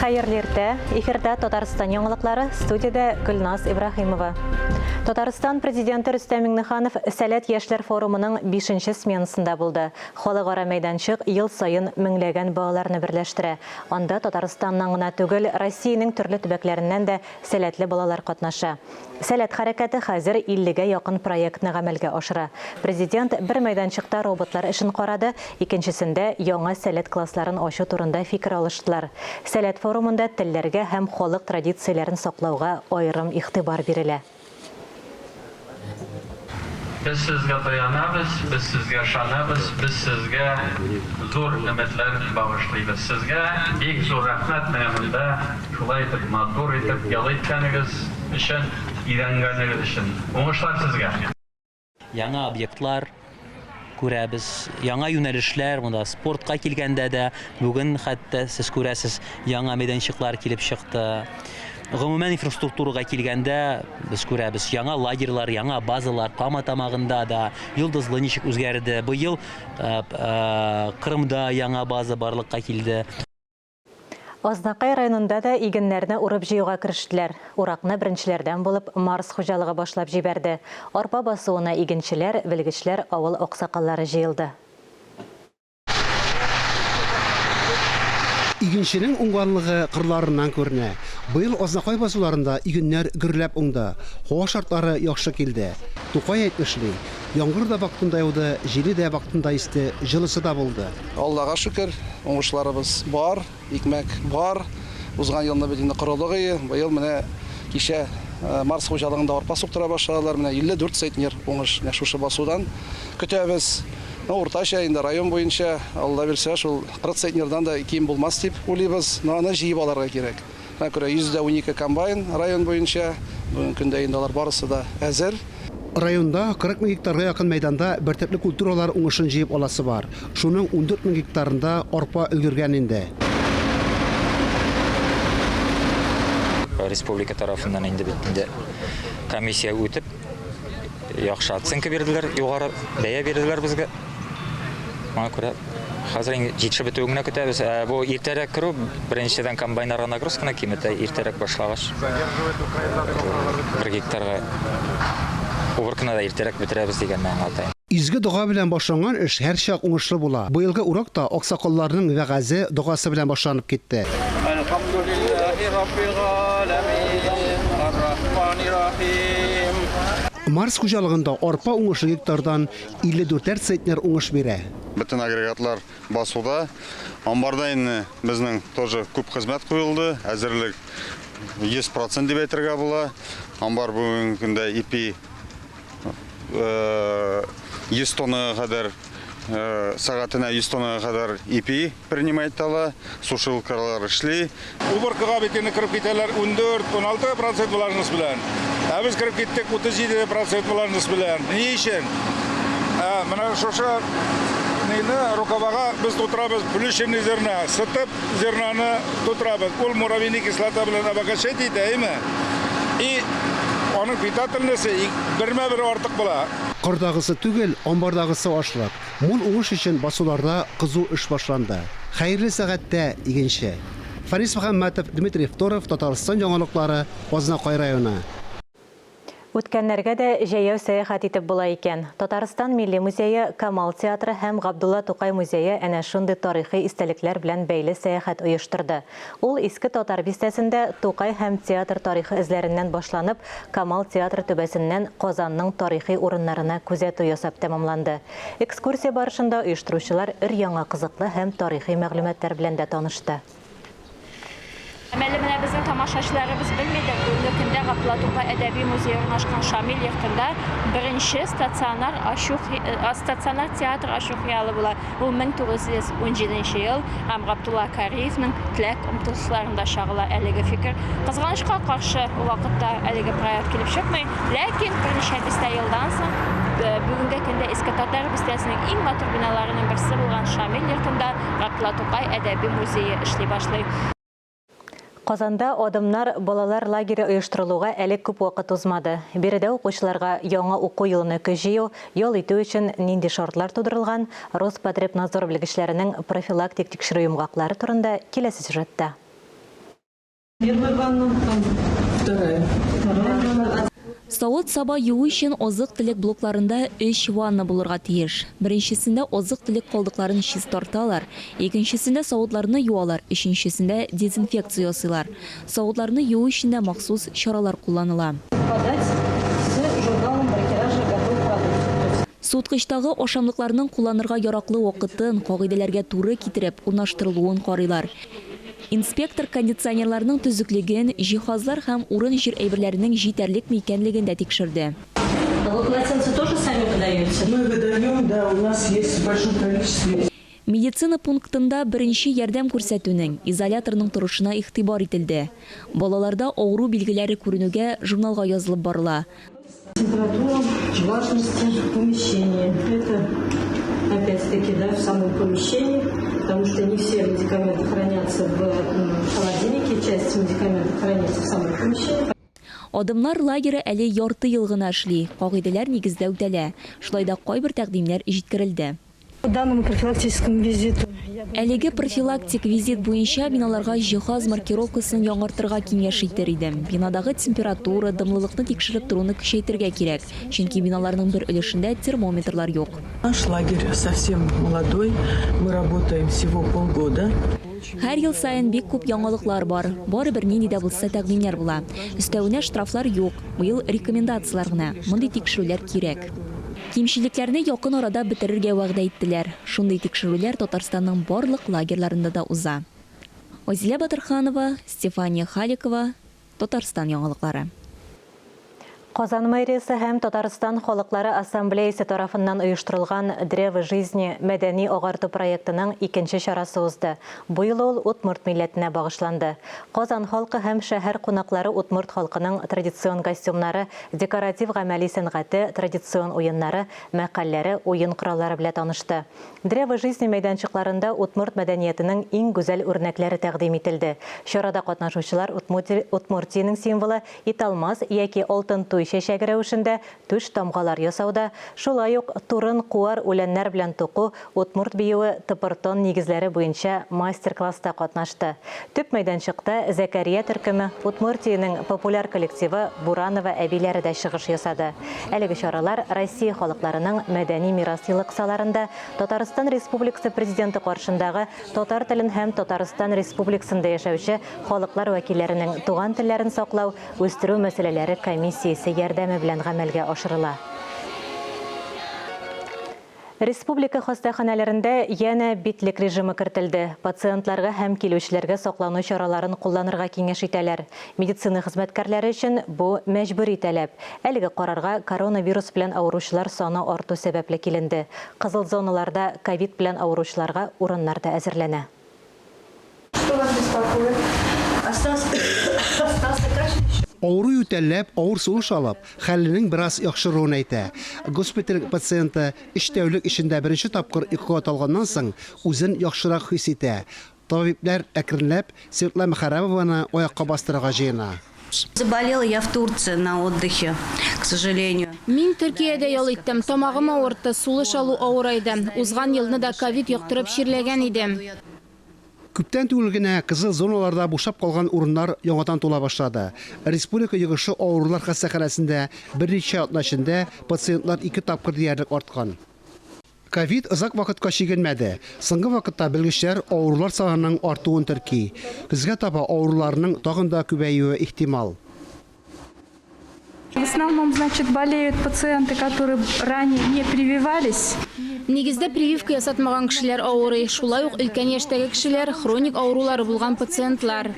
Hayırlı erте, эфирде Татарстан яңалыклары, студияда Гүлназ Ибрахимова. Татарстан президенті Рүстәм Миңнеханов Сәләт яшьләр форумының 5-нче сменасында булды. Халыкара мәйданчык ел сайын меңләгән балаларны берләштерә. Анда Татарстаннан гына түгел, Россиянең төрле төбәкләреннән дә сәләтле балалар катнаша. Сәләт хәрәкәте хәзер 50-гә якын проектны гамәлгә ашыра. Президент бер мәйданчыкта роботлар эшен карады, икенчесендә яңа сәләт классларын ачу турында фикер алыштылар. Сәләт форумында телләргә һәм халык традицияләрен саклауга аерым игътибар бирелә. Biz sizga tayanamiz, biz sizga ishonamiz, biz sizga zo'r nimetlar bag'ishlaymiz. Sizga eng zo'r rahmat mana bunda shulay etib motor etib yalayotganingiz uchun, o'rganganingiz uchun. O'ngishlar sizga. Яңа объектлар күрәбез, яңа юнәлешләр, монда спортка килгәндә дә бүген хәтта сез күрәсез, яңа мәйданчыклар килеп чыкты. Гомумән инфраструктурага килгәндә без күрәбез, яңа лагерьлар, яңа базалар Кама тамагында да йолдызлы ничек үзгәрде. Быел Кырымда яңа база барлыкка килде. Азнакай районында да игеннәрне урып җыюга керештеләр. Уракны беренчеләрдән булып Марс хуҗалыгы башлап җибәрде. Арпа басуына игенчеләр, белгечләр, авыл аксакаллары җыелды. Игенченең уңганлыгы кырларыннан күренә. Быел Азнакай басуларында игеннәр гөрләп уңды. Һава шартлары яхшы килде. Тукай әйтмешли, яңгыр да вакытында яуды, җиле дә вакытында исте, җылысы да булды. Аллага шөкер, уңышларыбыз бар, икмәк бар. Узган елны бит инде корылыгы, быел менә кичә Марс хуҗалыгында арпа суктыра башладылар. Менә 54 центнер уңыш шушы басудан көтәбез. Уртача инде район буенча Алла бирсә, шул 40 центнердан да ким булмас дип уйлыйбыз. Аны җыеп алырга кирәк. Менә күрә 112 комбайн район буенча. Бүген көндә инде алар барысы да әзер. Районда 40 мең гектарга якын мәйданда бертөпле культуралар уңышын җыеп аласы бар. Шуның 14 мең гектарында арпа өлгергән инде. Республика тарафından инде бит комиссия үтеп, яхшы оценка бирделәр, югары бәя бирделәр безгә. Моңа күрә хәзер җитешеп бетүгенә көтәбез. Бу иртәрәк керү, беренчедән комбайннарга нагрузканы кимәтә иртәрәк башлагач. 1 гектарга убыркына да иртәрәк битерәбез дигәнне аңлатайм. Изге дуга белән башланган эш һәрчак уңышлы була. Быелгы уракта аксакалларның вәгазы, дугасы белән башланып китте. Марс хуҗалыгында арпа уңышы гектардан 54 центнер уңыш бирә. Bütün агрегатлар басуда. Амбарда инде безнең тоже күп хезмәт куелды. Әзерлек 100% дип әйтергә була. Амбар бүген көндә ипи 100 тонна кадәр сәгатенә 100 тонна кадәр ипи принимать ала, сушилкалар эшли. Убыркыга бит инде киреп китәләр 14-16% влажность белән. Ә без киреп киттек 37% влажность белән. Ни өчен? Менә шушы рукавага без тутырабыз плющенный зерна, сытып зернаны тутырабыз. Ул муравейный кислота белән обогащать итәме? И аның питательности бермә-бер артык була. Кырдагысы түгел, амбардагысы ашлык. Мул уңыш өчен басуларда кызу эш башланды. Хәерле сәгатьтә игенче. Фарис Мөхәммәтов, Дмитрий Второв, Татарстан яңалыклары, Азнакай районы. Үткәннәргә дә җәяү сәяхәт итеп була икән. Татарстан Милли музее, Камал театры һәм Габдулла Тукай музее әнә шундый тарихи истәлекләр белән бәйле сәяхәт оештырды. Ул иске татар бистәсендә Тукай һәм театр тарихы эзләреннән башланып, Камал театры түбәсеннән Казанның тарихи урыннарына күзәтү ясап тәмамланды. Экскурсия барышында оештыручылар өр-яңа кызыклы һәм тарихи мәгълүматлар белән дә танышты. Әмәле менә безнең тамашачыларыбыз белмәде, бүгенге көндә Габдулла Тукай әдәби музее урнашкан Шамил йортында беренче стационар театр ачу хыялы була. Ул 1917 ел һәм Габдулла Кариевның теләк омтылышларында чагыла әлеге фикер. Кызганычка каршы вакытта әлеге проект килеп чыкмый, ләкин берничә елдан соң бүгенге көндә иске татар бистәсенең иң матур биналарының берсе булган Шамил йортында Габдулла Тукай әдәби музее эшли башлый. Казанда адымнар балалар лагере оештырылуга әле күп вакыт узмады. Биредә укучыларга яңа уку елын көҗию, ял итү өчен нинди шартлар тудырылган, Роспотребнадзор белгечләренең профилактик тикшерү йомгаклары турында киләсе сюжетта. Савыт саба юу өчен азык-төлек блокларында 3 ванна булырга тиеш. Беренчесендә азык-төлек калдыкларын чист тарталар, икенчесендә савытларны юалар, өченчесендә дезинфекция ясыйлар. Савытларны юу өчен дә махсус чаралар кулланыла. Суткычтагы ашамлыкларның кулланырга яраклы вакытын, кагыйдәләргә туры китереп урнаштырылуын карыйлар. Инспектор кондиционерларның төзеклеген, җиһазлар һәм урын җир әйберләренең җитәрлек икәнлеген дә тикшерде. Полотенца тоже сами выдаете? Мы выдаем, да, у нас есть в большом количестве. Медицина пунктында беренче ярдәм күрсәтүнең, изоляторның торышына игътибар ителде. Балаларда авыру билгеләре күренүгә журналга язылып барыла. Температура, влажность помещения. Это опять-таки, да, в самом помещении, потому что не все медикаменты хранятся в холодильнике, часть медикаментов хранится в самом помещении. Адымнар лагере әле ярты ел гына эшли, кагыйдәләр нигездә үтәлә. Шулай да кайбер тәкъдимнәр җиткерелде. По данному профилактическому визиту. Әлеге профилактик визит буенча биналарга җиһаз маркировкасын яңартырга киңәш итер идем. Бинадагы температура, дымлылыкны тикшереп торуны көчәйтергә кирәк, чөнки биналарның бер өлешендә термометрлар юк. Наш лагерь совсем молодой, мы работаем всего полгода. Һәр ел сайын бик күп яңалыклар бар. Барыбер нинди дә булса тәкъдимнәр була. Өстәвенә штрафлар юк. Быел рекомендациялар гына. Мондый тикшерүләр кирәк. Кимчелекләрне якын арада бетерергә вәгъдә иттеләр. Шундый тикшерүләр Татарстанның барлык лагерьларында да уза. Азилә Батырханова, Стефания Халикова, Татарстан яңалыклары. Казан мэриясе һәм Татарстан халыклары ассамблеясы тарафыннан оештырылган «Древо жизни» мәдәни агарту проектының икенче чарасы узды. Быел ул Удмурт милләтенә багышланды. Казан халкы һәм шәһәр кунаклары Удмурт халкының традицион костюмнары, декоратив гамәли сәнгате, традицион уеннары, мәкальләре, уен кораллары белән танышты. «Древо жизни» мәйданчыкларында Удмурт мәдәниятенең иң гүзәл үрнәкләре тәкъдим ителде. Чарада катнашучылар Удмуртиянең символы италмас яки алтын туй чәчәге рәвешендә түш тамгалар ясауда, шулай ук турын куар үләннәр белән туку, Удмурт биюе тыпыртон нигезләре буенча мастер-класста катнашты. Төп мәйданчыкта Зәкәрия төркеме, Удмуртиянең популяр коллективы Буранова әбиләре дә чыгыш ясады. Әлеге чаралар Россия халыкларының мәдәни мирас йылыксаларында Татарстан Республикасы президенты каршындагы татар телен һәм Татарстан Республикасында яшәүче халыклар вәкилләренең туган телләрен саклау, үстерү мәсьәләләре комиссиясе ярдәме белән гамәлгә ашырыла. Республика хастаханәләрендә яна битлек режимы кертелде. Пациентларга һәм килүчеләргә саклану чараларын кулланырга киңәш итәләр. Медицина хезмәткәрләре өчен бу мәҗбүри таләп. Әлеге карарга коронавирус белән авыручылар саны арту сәбәпле киленде. Кызыл зоналарда ковид белән авыручыларга урыннар да әзерләнә. Авыру үтәлләп, авыр сугыш алып, хәленең бераз яхшыруын әйтә. Госпиталь пациенты 3 тәүлек эчендә беренче тапкыр икъа алганнан соң үзен яхшырак хис итә. Табиблар әкренләп Светлана Махарамованы аякка бастырырга җыена. Заболела я в Турции на отдыхе, к сожалению. Мин Төркиядә ял иттем. Тамагым авырты, сулыш алу авырайды. Узган елны да ковид яктырып ширләгән идем. Күптән түгел генә кызыл зоналарда бушап калган урыннар яңадан тула башлады. Республика йогышы авырулар хастаханәсендә берничә атна эчендә пациентлар 2 тапкыр диярлек арткан. Ковид озак вакытка чигенмәде. Соңгы вакытта белгечләр авырулар санының артуын терки. Көзгә таба авыруларның тагын да күбәюе ихтимал. В основном, значит, болеют пациенты, которые ранее не прививались. Нигездә прививка ясатмаган кешеләр авырый, шулай ук өлкән яшьтәге кешеләр, хроник авырулары булган пациентлар.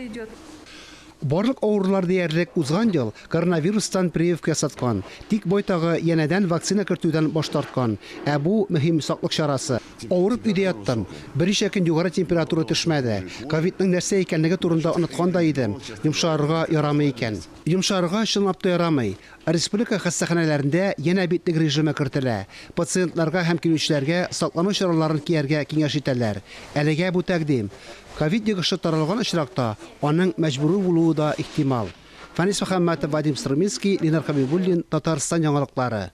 Барлык авырулар диярлек узган ел коронавирустан прививка ясаткан, тик байтагы янәдән вакцина кертүдән баш тарткан. Бу мөһим саклык чарасы. Авырып өйдә яттым. Берничә көн югары температура төшмәде. Ковидның нәрсә икәнлеге турында оныткан да идем. Йомшарырга ярамый икән. Йомшарырга чынлап та ярамый. Республика хастаханәләрендә яна битлек режимы кертелә. Пациентларга һәм килүчеләргә саклану чараларын кияргә киңәш итәләр. Әлегә бу тәкъдим. Ковид йогышы таралган очракта аның мәҗбүри булуы да ихтимал. Фанис Мөхәммәтов, Вадим Строминский, Ленар Хабибуллин, Татарстан яңалыклары.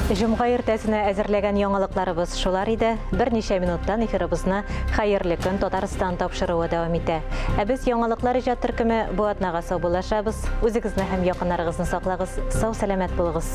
Жұмға ертесіне әзірлеген яңалыкларыбыз шулар иде. Берничә минуттан эфирыбызны хәерле көн Татарстан тапшыруы дәвам итә. Ә без яңалыклар иҗат төркеме бу атнага сау булашабыз. Үзегезне һәм якыннарыгызны саклагыз. Сау сәламәт булыгыз.